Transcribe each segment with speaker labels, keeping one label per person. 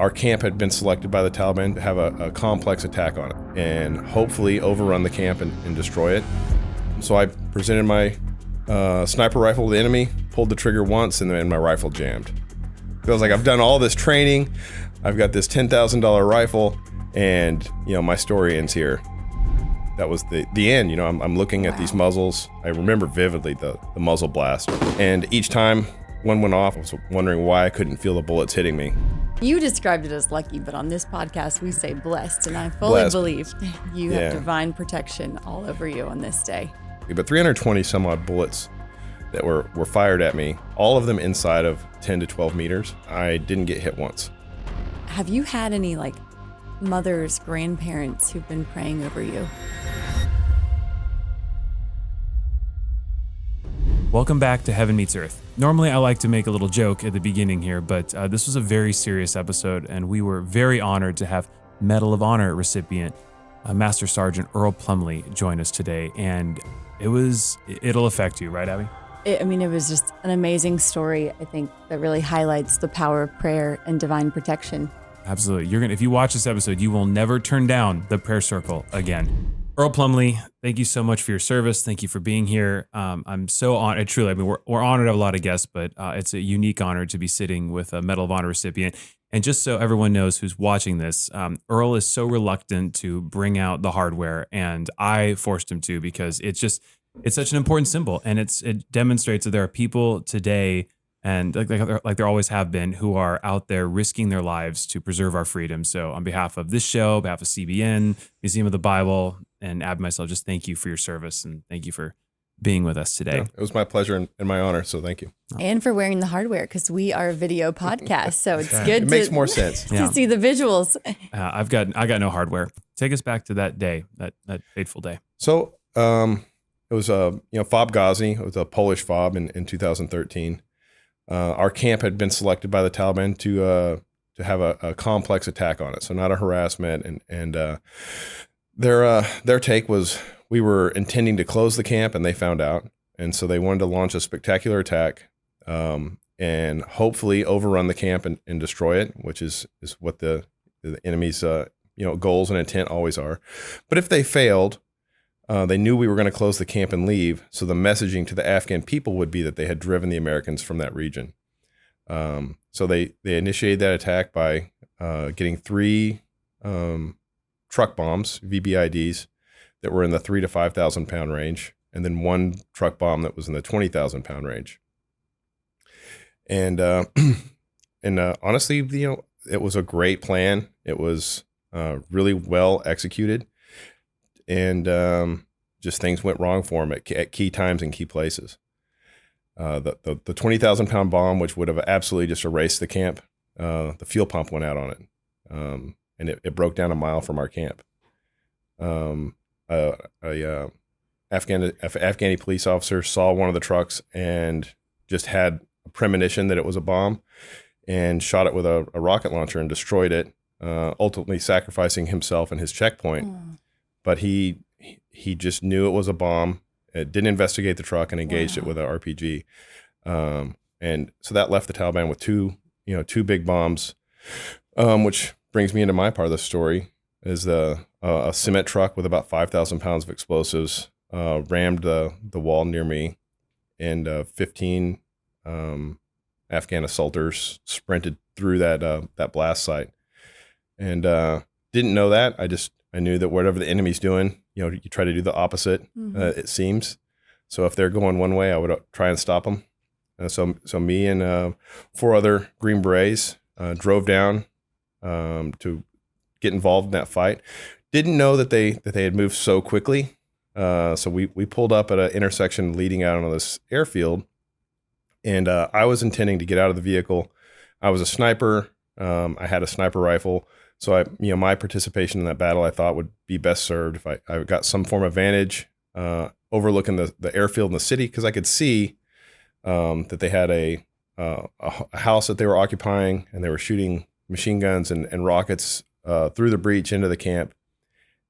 Speaker 1: Our camp had been selected by the Taliban to have a complex attack on it and hopefully overrun the camp and destroy it. So I presented my sniper rifle to the enemy, pulled the trigger once, and then my rifle jammed. I was like, I've done all this training, I've got this $10,000 rifle, and my story ends here. That was the end. I'm looking at these muzzles. I remember vividly the muzzle blast, and each time one went off, I was wondering why I couldn't feel the bullets hitting me.
Speaker 2: You described it as lucky, but on this podcast we say blessed, and I fully believe you have divine protection all over you on this day.
Speaker 1: But 320 some odd bullets that were fired at me, all of them inside of 10 to 12 meters. I didn't get hit once.
Speaker 2: Have you had any mothers, grandparents who've been praying over you?
Speaker 3: Welcome back to Heaven Meets Earth. Normally I like to make a little joke at the beginning here, but this was a very serious episode, and we were very honored to have Medal of Honor recipient Master Sergeant Earl Plumlee join us today, and it'll affect you, right, Abby?
Speaker 2: It was just an amazing story, I think, that really highlights the power of prayer and divine protection.
Speaker 3: Absolutely. If you watch this episode, you will never turn down the prayer circle again. Earl Plumlee, thank you so much for your service. Thank you for being here. I'm so honored. Truly, we're honored to have a lot of guests, but it's a unique honor to be sitting with a Medal of Honor recipient. And just so everyone knows who's watching this, Earl is so reluctant to bring out the hardware, and I forced him to because it's such an important symbol, and it demonstrates that there are people today, and like there always have been, who are out there risking their lives to preserve our freedom. So on behalf of this show, on behalf of CBN, Museum of the Bible, and Ab and myself, just thank you for your service, and thank you for being with us today.
Speaker 1: Yeah, it was my pleasure and my honor, so thank you.
Speaker 2: And for wearing the hardware, because we are a video podcast, so it's good.
Speaker 1: It makes more sense
Speaker 2: to see the visuals.
Speaker 3: I got no hardware. Take us back to that day, that fateful day.
Speaker 1: So it was FOB Ghazni. It was a Polish FOB in 2013. Our camp had been selected by the Taliban to have a complex attack on it, so not a harassment. And their take was we were intending to close the camp, and they found out, and so they wanted to launch a spectacular attack and hopefully overrun the camp and destroy it, which is what the enemy's goals and intent always are. But if they failed, they knew we were going to close the camp and leave, so the messaging to the Afghan people would be that they had driven the Americans from that region. So they initiated that attack by getting 3 truck bombs, VBIDs, that were in the 3,000 to 5,000 pound range, and then 1 truck bomb that was in the 20,000 pound range. And honestly, it was a great plan. It was really well executed. And just things went wrong for him at key times and key places. The 20,000 pound bomb, which would have absolutely just erased the camp, the fuel pump went out on it, and it broke down a mile from our camp. Afghani police officer saw one of the trucks and just had a premonition that it was a bomb, and shot it with a rocket launcher and destroyed it, ultimately sacrificing himself and his checkpoint. But he just knew it was a bomb. It didn't investigate the truck and engaged it with an RPG. And so that left the Taliban with two big bombs, which brings me into my part of the story, is a cement truck with about 5,000 pounds of explosives rammed the wall near me, and 15 Afghan assaulters sprinted through that blast site. And didn't know that. I knew that whatever the enemy's doing, you try to do the opposite, it seems. So if they're going one way, I would try and stop them. So me and 4 other Green Berets drove down to get involved in that fight. Didn't know that they had moved so quickly. So we pulled up at an intersection leading out on this airfield, and I was intending to get out of the vehicle. I was a sniper. I had a sniper rifle. So my participation in that battle, I thought, would be best served if I got some form of vantage overlooking the airfield in the city, because I could see that they had a house that they were occupying, and they were shooting machine guns and rockets through the breach into the camp.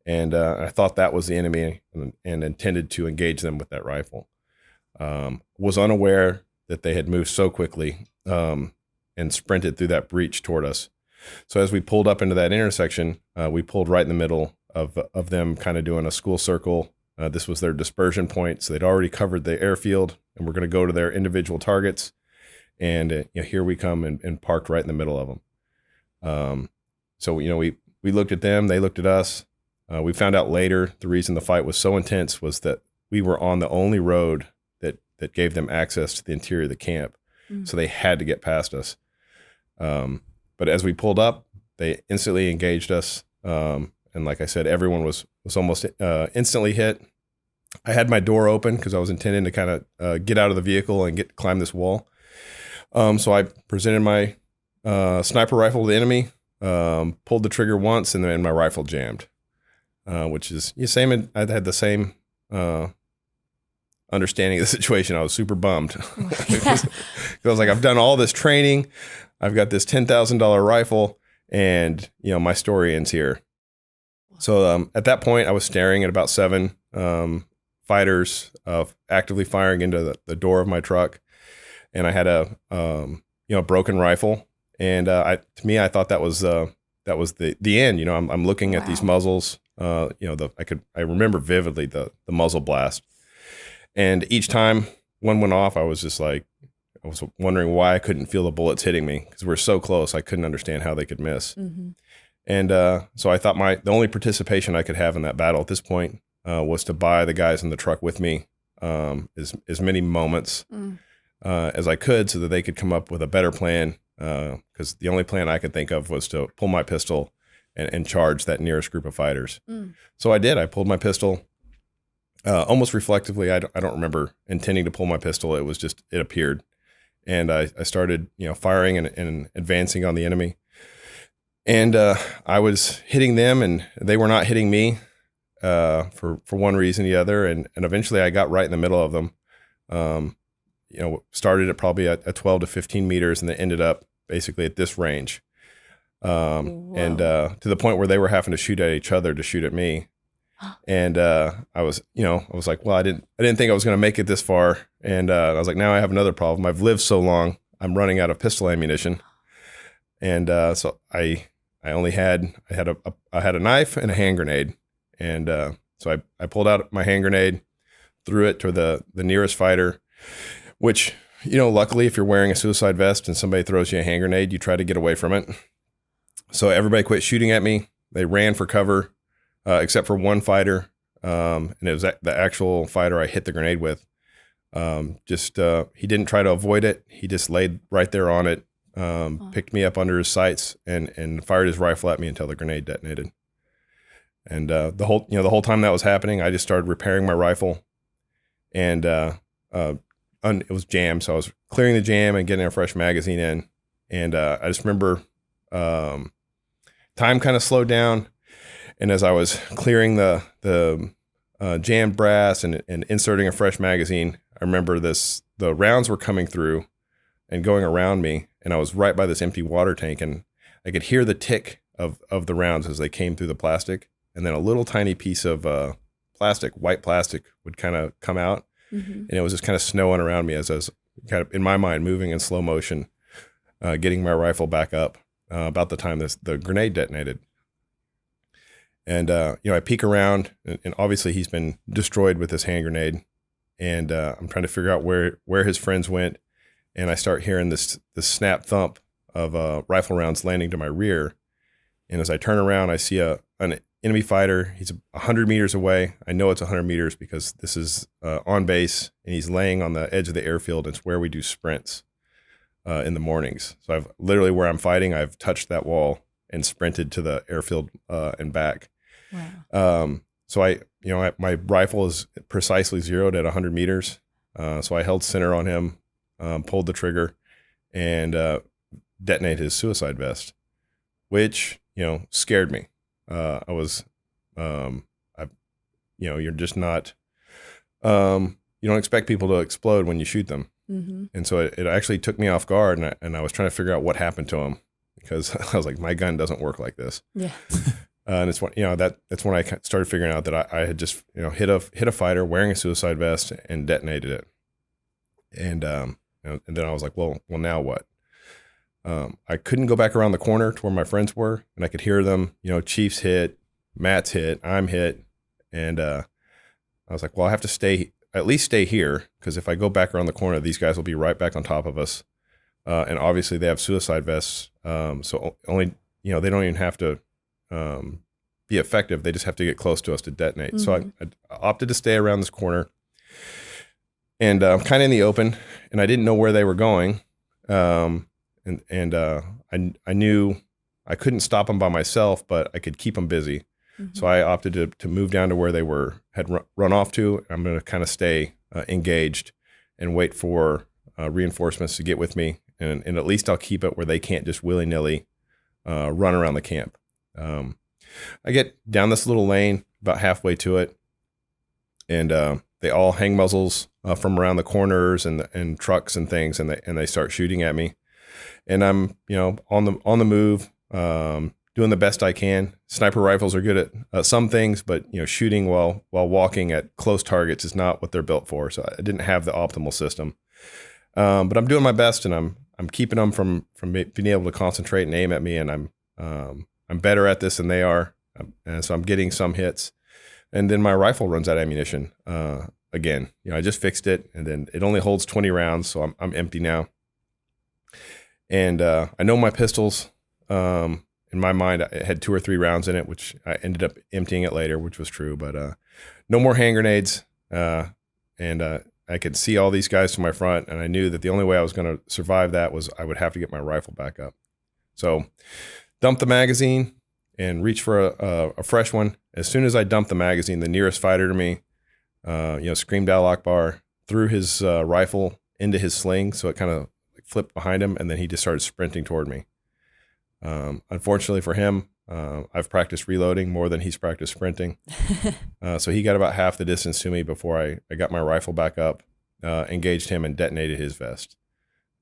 Speaker 1: And I thought that was the enemy, and intended to engage them with that rifle. Was unaware that they had moved so quickly and sprinted through that breach toward us. So as we pulled up into that intersection, we pulled right in the middle of them kind of doing a school circle. This was their dispersion point. So they'd already covered the airfield, and we're going to go to their individual targets. And here we come and parked right in the middle of them. So we looked at them, they looked at us. We found out later the reason the fight was so intense was that we were on the only road that gave them access to the interior of the camp. So they had to get past us. But as we pulled up, they instantly engaged us. And like I said, everyone was almost instantly hit. I had my door open because I was intending to kind of get out of the vehicle and climb this wall. So I presented my sniper rifle to the enemy, pulled the trigger once, and then my rifle jammed, which is the same. I had the same understanding of the situation. I was super bummed. I was like, I've done all this training. I've got this $10,000 rifle, and my story ends here. So at that point, I was staring at about 7 fighters actively firing into the door of my truck, and I had a broken rifle. And to me, I thought that was the end. I'm looking at these muzzles. I remember vividly the muzzle blast, and each time one went off, I was just like, I was wondering why I couldn't feel the bullets hitting me because we're so close. I couldn't understand how they could miss. Mm-hmm. And so I thought the only participation I could have in that battle at this point was to buy the guys in the truck with me as many moments as I could, so that they could come up with a better plan. Because the only plan I could think of was to pull my pistol and charge that nearest group of fighters. So I did. I pulled my pistol almost reflectively. I don't remember intending to pull my pistol. It was just, it appeared. And I started, firing and advancing on the enemy. And I was hitting them, and they were not hitting me for one reason or the other. And eventually I got right in the middle of them. Started at probably at 12 to 15 meters, and then ended up basically at this range. And to the point where they were having to shoot at each other to shoot at me. And I was like, well, I didn't think I was going to make it this far. And I was like, now I have another problem. I've lived so long, I'm running out of pistol ammunition. And so I had a knife and a hand grenade. And so I pulled out my hand grenade, threw it to the nearest fighter, which, luckily if you're wearing a suicide vest and somebody throws you a hand grenade, you try to get away from it. So everybody quit shooting at me. They ran for cover, except for one fighter. And it was the actual fighter I hit the grenade with. He didn't try to avoid it. He just laid right there on it, picked me up under his sights and fired his rifle at me until the grenade detonated. And the whole time that was happening, I just started repairing my rifle, and it was jammed. So I was clearing the jam and getting a fresh magazine in. And I just remember time kind of slowed down. And as I was clearing the jammed brass and inserting a fresh magazine, I remember the rounds were coming through and going around me. And I was right by this empty water tank, and I could hear the tick of the rounds as they came through the plastic. And then a little tiny piece of white plastic would kind of come out. Mm-hmm. And it was just kind of snowing around me as I was kind of, in my mind, moving in slow motion, getting my rifle back up about the time the grenade detonated. And, I peek around, and obviously he's been destroyed with this hand grenade. And I'm trying to figure out where his friends went. And I start hearing this snap thump of rifle rounds landing to my rear. And as I turn around, I see an enemy fighter. He's 100 meters away. I know it's 100 meters because this is on base, and he's laying on the edge of the airfield. It's where we do sprints in the mornings. So I've literally, where I'm fighting, I've touched that wall and sprinted to the airfield and back. Wow. So my rifle is precisely zeroed at 100 meters. So I held center on him, pulled the trigger, and detonated his suicide vest, which, scared me. You're just not, you don't expect people to explode when you shoot them. Mm-hmm. And so it actually took me off guard, and I was trying to figure out what happened to him, because I was like, my gun doesn't work like this. Yeah. And it's when, that's when I started figuring out that I had just, hit a fighter wearing a suicide vest and detonated it. And then I was like, well, now what? I couldn't go back around the corner to where my friends were, and I could hear them, Chief's hit, Matt's hit, I'm hit. And I was like, well, I have to at least stay here, because if I go back around the corner, these guys will be right back on top of us. And obviously they have suicide vests. So only, they don't even have to be effective. They just have to get close to us to detonate. So I opted to stay around this corner. And I'm kind of in the open, and I didn't know where they were going. I knew I couldn't stop them by myself, but I could keep them busy. So I opted to move down to where they had run off to. I'm going to kind of stay engaged and wait for reinforcements to get with me. And at least I'll keep it where they can't just willy-nilly run around the camp. I get down this little lane about halfway to it, and they all hang muzzles from around the corners and trucks and things, and they start shooting at me. And I'm on the move, doing the best I can. Sniper rifles are good at some things, but shooting while walking at close targets is not what they're built for. So I didn't have the optimal system, but I'm doing my best, and I'm keeping them from being able to concentrate and aim at me. And I'm better at this than they are, and so I'm getting some hits. And then my rifle runs out of ammunition again. I just fixed it, and then it only holds 20 rounds, so I'm empty now. And I know my pistols. In my mind, it had 2 or 3 rounds in it, which I ended up emptying it later, which was true. But no more hand grenades. And I could see all these guys to my front, and I knew that the only way I was going to survive that was I would have to get my rifle back up. So dumped the magazine and reached for a fresh one. As soon as I dumped the magazine, the nearest fighter to me, screamed Al Akbar, threw his rifle into his sling, so it kind of flipped behind him, and then he just started sprinting toward me. Unfortunately for him, I've practiced reloading more than he's practiced sprinting. So he got about half the distance to me before I got my rifle back up, engaged him, and detonated his vest.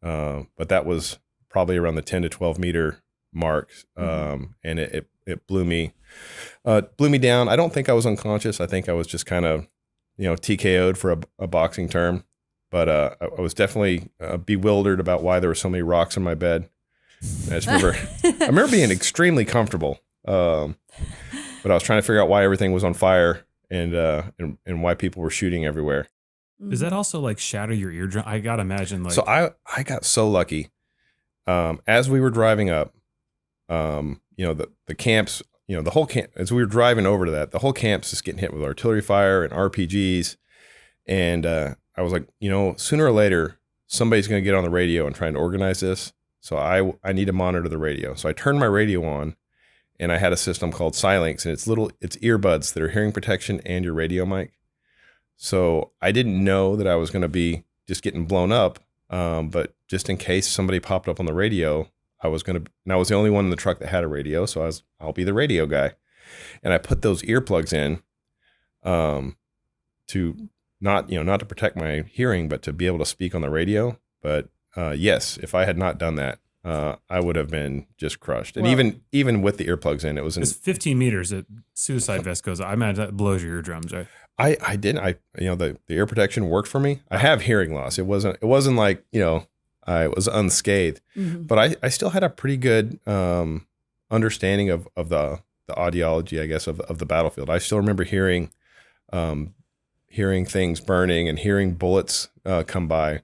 Speaker 1: But that was probably around the 10 to 12 meter mark. And it blew me down. I don't think I was unconscious. I think I was just kind of, TKO'd for a boxing term. But I was definitely bewildered about why there were so many rocks in my bed. I remember being extremely comfortable, but I was trying to figure out why everything was on fire and why people were shooting everywhere.
Speaker 3: Does that also like shatter your eardrum? I gotta imagine.
Speaker 1: So I got so lucky. As we were driving up, the camps, the whole camp. As we were driving over to that, the whole camp's just getting hit with artillery fire and RPGs, and I was like, sooner or later somebody's going to get on the radio and try and organize this. So I need to monitor the radio. So I turned my radio on, and I had a system called Silinx, and it's earbuds that are hearing protection and your radio mic. So I didn't know that I was going to be just getting blown up, but just in case somebody popped up on the radio, I was the only one in the truck that had a radio, so I'll be the radio guy. And I put those earplugs in to not to protect my hearing, but to be able to speak on the radio. But yes, if I had not done that, I would have been just crushed. And even with the earplugs in, it's 15
Speaker 3: meters that suicide vest goes. I imagine that blows your eardrums, right?
Speaker 1: I didn't. The ear protection worked for me. I have hearing loss. It wasn't like I was unscathed, but I still had a pretty good understanding of the audiology, I guess, of the battlefield. I still remember hearing things burning and hearing bullets come by,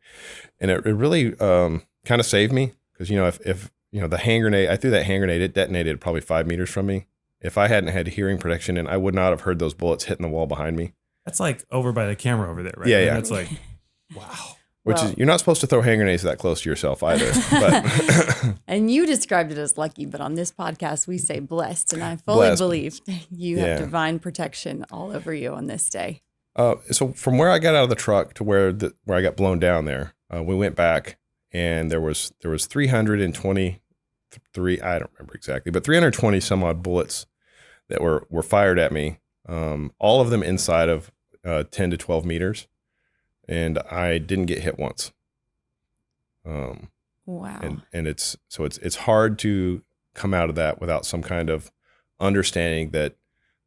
Speaker 1: and it really kind of saved me, because if the hand grenade, I threw that hand grenade, it detonated probably 5 meters from me. If I hadn't had hearing protection, and I would not have heard those bullets hitting the wall behind me.
Speaker 3: That's like over by the camera over there, right?
Speaker 1: Yeah, yeah.
Speaker 3: That's like, wow.
Speaker 1: You're not supposed to throw hand grenades that close to yourself either. But
Speaker 2: and you described it as lucky, but on this podcast we say blessed, and I fully believe you have divine protection all over you on this day.
Speaker 1: So from where I got out of the truck to where I got blown down there, we went back, and there was 323, I don't remember exactly, but 320 some odd bullets that were fired at me, all of them inside of 10 to 12 meters. And I didn't get hit once.
Speaker 2: Wow.
Speaker 1: And it's hard to come out of that without some kind of understanding that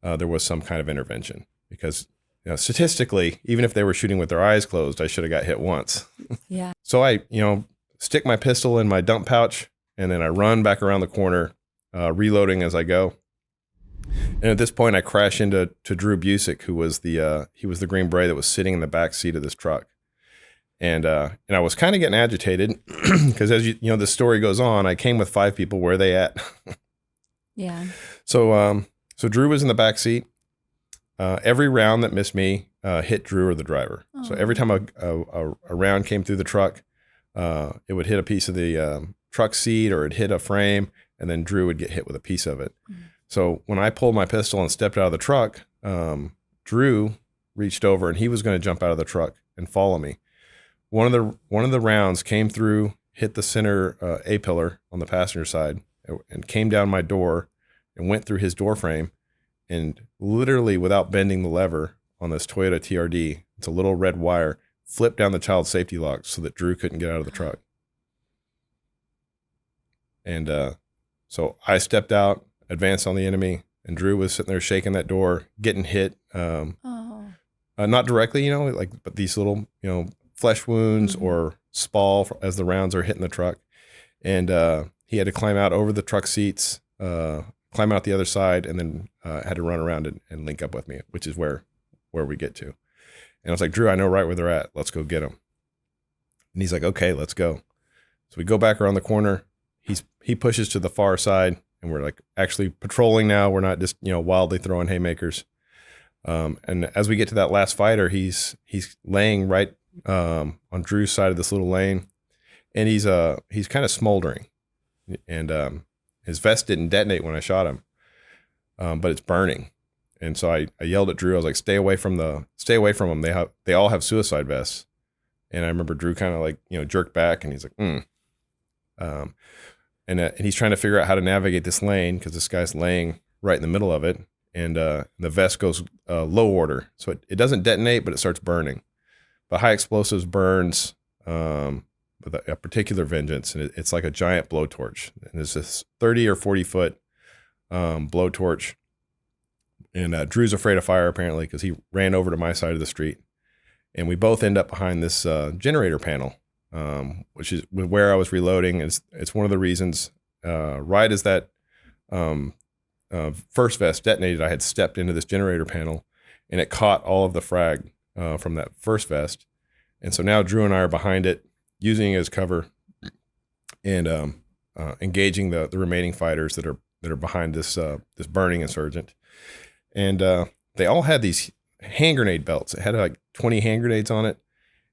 Speaker 1: there was some kind of intervention, because statistically, even if they were shooting with their eyes closed, I should have got hit once.
Speaker 2: Yeah.
Speaker 1: So I stick my pistol in my dump pouch, and then I run back around the corner, reloading as I go. And at this point, I crash into Drew Busick, who was he was the Green Beret that was sitting in the back seat of this truck. And I was kind of getting agitated because as you know, the story goes on, I came with 5 people. Where are they at?
Speaker 2: Yeah.
Speaker 1: So Drew was in the back seat. Every round that missed me hit Drew or the driver. Oh. So every time a round came through the truck, it would hit a piece of the truck seat or it'd hit a frame, and then Drew would get hit with a piece of it. Mm. So when I pulled my pistol and stepped out of the truck, Drew reached over and he was going to jump out of the truck and follow me. One of the rounds came through, hit the center A-pillar on the passenger side, and came down my door and went through his door frame, and literally without bending the lever on this Toyota TRD, it's a little red wire, flipped down the child safety lock so that Drew couldn't get out of the truck. And so I stepped out, advanced on the enemy, and Drew was sitting there shaking that door, getting hit. Not directly, but these little, flesh wounds or spall as the rounds are hitting the truck. And he had to climb out over the truck seats, climb out the other side, and then had to run around and link up with me, which is where we get to. And I was like, Drew, I know right where they're at. Let's go get them. And he's like, okay, let's go. So we go back around the corner. He pushes to the far side, and we're like actually patrolling now. We're not just, wildly throwing haymakers. And as we get to that last fighter, he's laying right on Drew's side of this little lane, and he's kind of smoldering, and his vest didn't detonate when I shot him, but it's burning. And so I yelled at Drew. I was like, stay away from them. They all have suicide vests. And I remember Drew kind of jerked back, and he's like, and he's trying to figure out how to navigate this lane because this guy's laying right in the middle of it, and the vest goes low order, so it doesn't detonate, but it starts burning. But high explosives burns with a particular vengeance, and it's like a giant blowtorch. And it's this 30 or 40 foot blowtorch. And Drew's afraid of fire apparently because he ran over to my side of the street, and we both end up behind this generator panel, which is where I was reloading. It's one of the reasons. Right as that first vest detonated, I had stepped into this generator panel, and it caught all of the frag from that first vest. And so now Drew and I are behind it, using it as cover, and engaging the remaining fighters that are behind this burning insurgent. And they all had these hand grenade belts. It had like 20 hand grenades on it,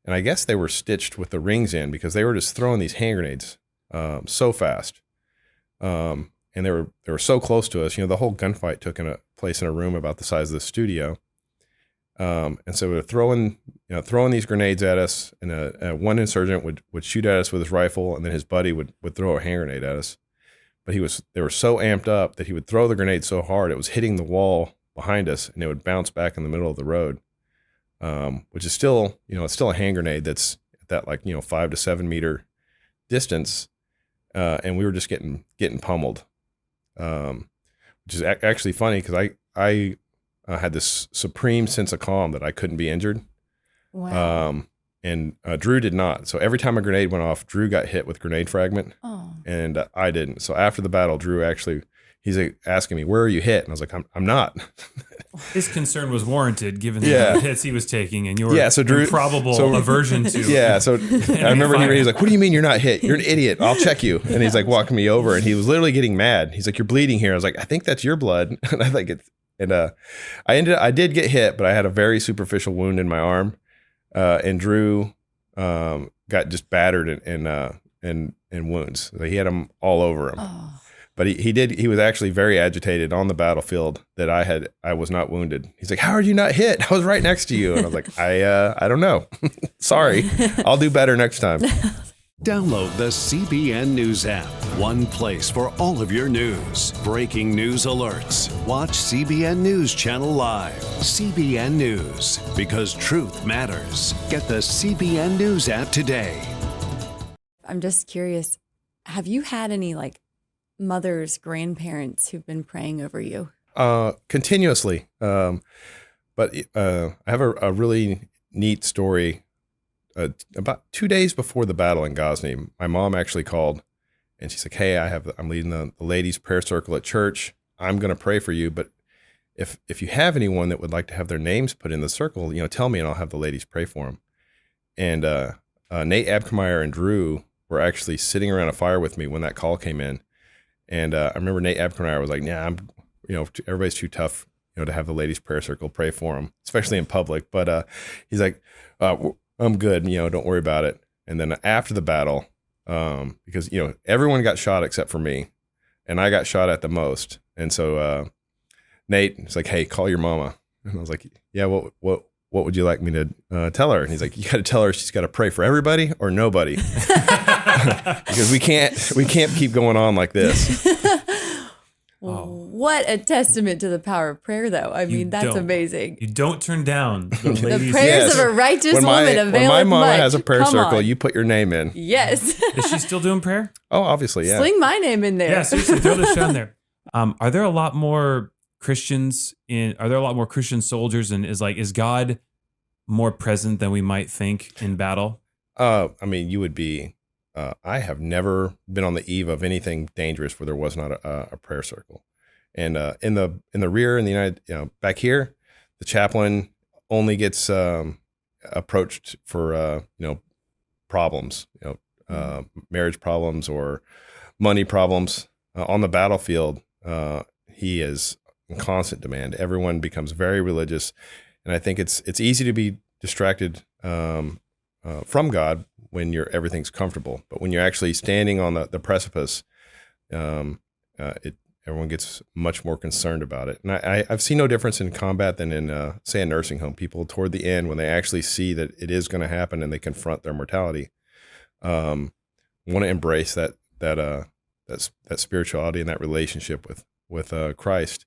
Speaker 1: and I guess they were stitched with the rings in because they were just throwing these hand grenades so fast, and they were so close to us. The whole gunfight took place in a room about the size of the studio. And so we were throwing these grenades at us, and one insurgent would shoot at us with his rifle, and then his buddy would throw a hand grenade at us. But they were so amped up that he would throw the grenade so hard it was hitting the wall behind us, and it would bounce back in the middle of the road, which is still, it's still a hand grenade that's at that 5 to 7 meter distance, and we were just getting pummeled, which is actually funny because I had this supreme sense of calm that I couldn't be injured. Wow. And Drew did not. So every time a grenade went off, Drew got hit with grenade fragment, and I didn't. So after the battle, Drew he's asking me, where are you hit? And I was like, I'm not.
Speaker 3: His concern was warranted given the hits he was taking and your improbable aversion to.
Speaker 1: Yeah. So I remember he was like, what do you mean you're not hit? You're an idiot. I'll check you. And he's like walking me over, and he was literally getting mad. He's like, you're bleeding here. I was like, I think that's your blood. And I like it. And I did get hit, but I had a very superficial wound in my arm. And Drew got just battered and wounds. So he had them all over him. Oh. But he was actually very agitated on the battlefield that I was not wounded. He's like, how are you not hit? I was right next to you. And I was like, I don't know. Sorry. I'll do better next time.
Speaker 4: Download the CBN News app. One place for all of your news. Breaking news alerts. Watch CBN News Channel live. CBN News, because truth matters. Get the CBN News app today.
Speaker 2: I'm just curious, have you had any mothers, grandparents who've been praying over you?
Speaker 1: Continuously. But I have a really neat story. About 2 days before the battle in Ghazni, my mom actually called and she's like, "Hey, I'm leading the ladies' prayer circle at church. I'm going to pray for you, but if you have anyone that would like to have their names put in the circle, tell me and I'll have the ladies pray for them." And Nate Abkemeyer and Drew were actually sitting around a fire with me when that call came in. And I remember Nate Abkemeyer was like, "Yeah, everybody's too tough, to have the ladies' prayer circle pray for them, especially in public." But he's like, "I'm good, don't worry about it." And then after the battle, because everyone got shot except for me, and I got shot at the most, and so Nate is like, "Hey, call your mama." And I was like, "Yeah, what would you like me to tell her?" And he's like, "You got to tell her she's got to pray for everybody or nobody." Because we can't keep going on like this.
Speaker 2: What a testament to the power of prayer, though. I mean, that's amazing.
Speaker 3: You don't turn down the ladies.
Speaker 2: The prayers of a righteous woman availeth much.
Speaker 1: When my mama has a prayer
Speaker 2: Come
Speaker 1: circle,
Speaker 2: on.
Speaker 1: you put your name in.
Speaker 2: Yes.
Speaker 3: Is she still doing prayer?
Speaker 1: Oh, obviously, yeah.
Speaker 2: Sling my name in there.
Speaker 3: Yeah, seriously, throw the show in there. Are there a lot more Christian soldiers, and is God more present than we might think in battle?
Speaker 1: You would be. I have never been on the eve of anything dangerous where there was not a prayer circle. And in the rear, in the United, back here, the chaplain only gets approached for problems, marriage problems or money problems. On the battlefield, he is in constant demand. Everyone becomes very religious, and I think it's easy to be distracted from God when everything's comfortable. But when you're actually standing on the precipice, everyone gets much more concerned about it. And I've seen no difference in combat than in, say, a nursing home. People toward the end, when they actually see that it is going to happen and they confront their mortality, want to embrace that spirituality and that relationship with Christ.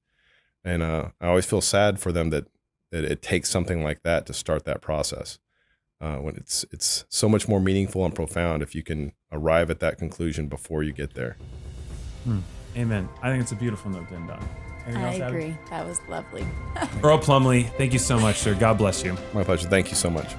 Speaker 1: And I always feel sad for them that it takes something like that to start that process. When it's so much more meaningful and profound if you can arrive at that conclusion before you get there.
Speaker 3: Amen. I think it's a beautiful note to end on.
Speaker 2: I agree. That was lovely.
Speaker 3: Earl Plumlee, thank you so much, sir. God bless you.
Speaker 1: My pleasure. Thank you so much.